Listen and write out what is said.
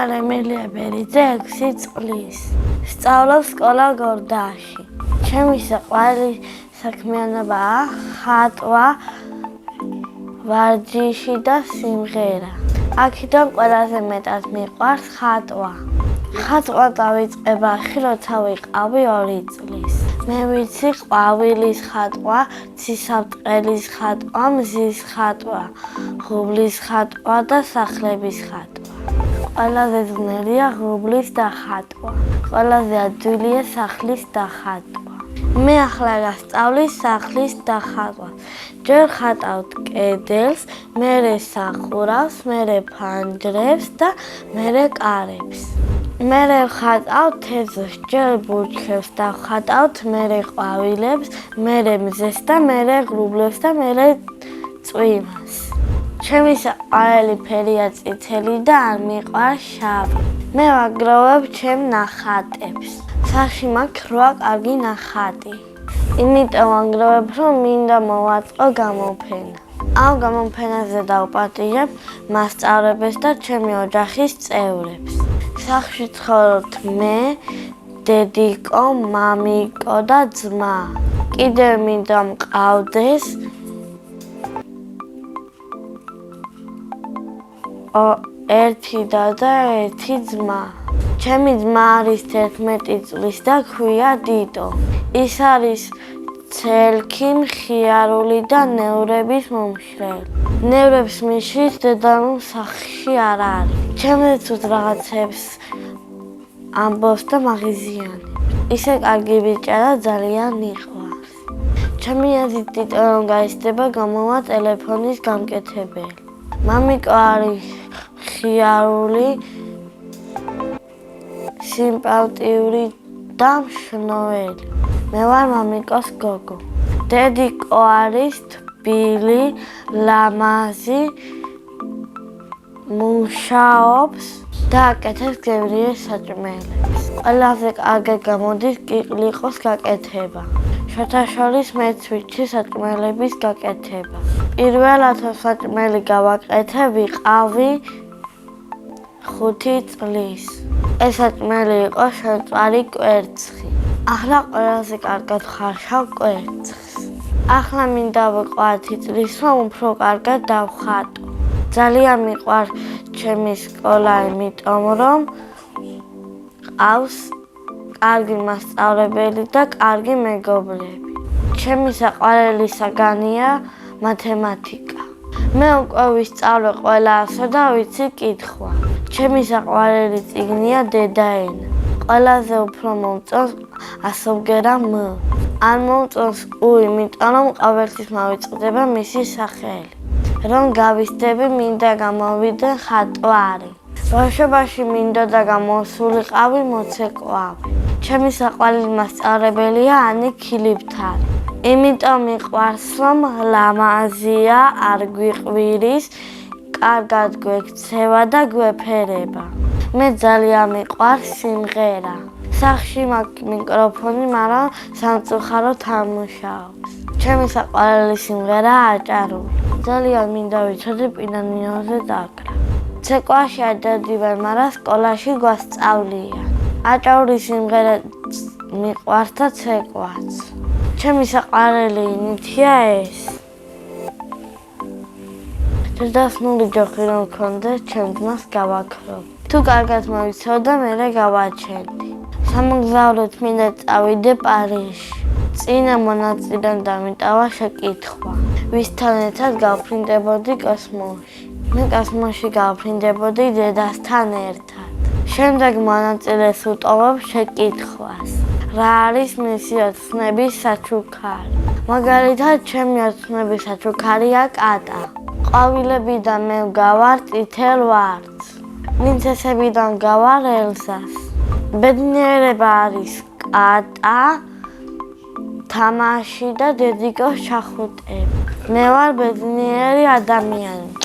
ვარ ემილია ბერიძე 6 წლის. სწავლობ სკოლა გორდაში. ჩემი საყვარელი საქმიანობაა ხატვა, ვარჯიში და სიმღერა. აქედან ყველაზე მეტად მიყვარს ხატვა. ხატვა დავიწყებაში, როცა ვიყავი 2 წლის. მე ვიცი ყვავილის ხატვა, ცისავწყლის ხატვა, მზის ხატვა, ღრუბლის ხატვა და სახლების ხატვა. ყველაზე ძნელია ღრუბლის დახატვა. ყველაზე ადვილია სახლის დახატვა. მე ახლა გასწავლი სახლის დახატვას. ჯერ ხატავთ კედელს, მერე სახურავს, მერე ფანჯრებს და მერე კარებს. მერე ვხატავთ თეზოს, ჯერ ბურჩქებს დავხატავთ, მერე ყვავილებს, მერე მზეს და მერე ღრუბლებს და მერე წვიმას. ჩემი საყვარელი ფერია წითელი და არ მიყვარს შავი. მე ვაგროვებ ჩემ ნახატებს. სახლში მაქვს 8 კარგი ნახატი. იმიტომ ვაგროვებ, რომ მინდა მოვაწყო გამოფენა. ამ გამოფენაზე დავპატიჟებ მასწავლებელს და ჩემი ოჯახის წევრებს. სახლში ცხოვრობთ მე, დედიკო, მამიკო და ძმა. კიდევ მინდა მყავდეს ერთი და 1 ძმა. ჩემი ძმა არის 11 წლის და ქვია დიდო. ის არის ცელქი, მხიარული და ნევრების მომშრელი. ნევრებს მიშლის დედამიწის სახლში არ არის. ჩემთვის რაღაცებს ამბობს და მაღიზიანებს. ისე კარგი ბიჭია და ძალიან მიყვარს. ჩემი აზრით დიდო რომ გაიზრდება გამოვა ტელეფონის გამკეთებელი. მამიკო არის მხიარული, სიმპათიური და მშრომელი. მე ვარ მამიკოს გოგო. დედიკო არის თბილი, ლამაზი, მუშაობს და აკეთებს გემრიელ საჭმელებს. ყველაზე კარგად გამოდის კიკლიყოს გაკეთება. შოთაშორის მეც ვიცი საჭმელების გაკეთება. პირველად საჭმელი გავაკეთე ვიყავი 5 წლის. ეს საჭმელი იყო შემწვარი კვერცხი. ახლა ყველაზე კარგად ვხარშავ კვერცხს. ახლა მინდა ვიყო 10 წლის, რომ უფრო კარგად დავხატო. ძალიან მიყვარს ჩემი სკოლა, იმიტომ რომ ყავს კარგი მასწავლებელი და კარგი მეგობრები. ჩემი საყვარელი საგანია მათემატიკა. მე უკვე ვისწავლე ყველა ასო და ვიცი კითხვა. ჩემი საყვარელი წიგნია დედაენა. ყველაზე უფრო მომწონს ასობგერა მ. არ მომწონს უ, იმიტომ რომ ყოველთვის მოვიწყდება მისი სახელი. რომ გავიზრდები, მინდა გამოვიდე ხატვარი. ბავშვობაში მინდოდა გამოსულიყავი მოცეკვავი. ჩემი საყვარელი მასწავლებელია ანი ქილიფთარი. იმიტომ მიყვარს, რომ ლამაზია, არ გვიყვირის, კარგად გვექცევა და გვეფერება. მე ძალიან მიყვარს სიმღერა. სახლში მაქვს მიკროფონი, მაგრამ სამწუხაროდ არ მუშაობს. ჩემი საყვარელი სიმღერაა აჭარული. ძალიან მინდა ვიცოდე პიანინოზე დაკრა. ცეკვაში არ დადივარ, მაგრამ სკოლაში გვასწავლიან. აჭარული სიმღერა მიყვარს და ცეკვაც. ჩემი საყვარელი ნივთია ეს. ჯდასნული ჯოხი რომ მქონდეს, ჩემ ძმას გავაქრო. თუ კარგად მოვიცავ და მერე გავაჩენდი. სამოგზაუროდ მინდა წავიდე პარიზში. წინა მონაწილემ დამიტავა შეკითხვა. ვისთან ერთად გავფრინდებოდი კოსმოსში. მე კოსმოსში გავფრინდებოდი დედასთან ერთად. შემდეგ მონაწილეს ვუტოვებ შეკითხვას. რა არის მისი ოცნების საჩუქარი? მაგალითად, ჩემი ოცნების საჩუქარია კატა. ყვავილებიდან მე ვგავარ წითელ ვარდს. პრინცესებიდან ვგავარ ელზას. ბედნიერება არის კატა, თამაში და დედიკოს ჩახუტები. მე ვარ ბედნიერი ადამიანი.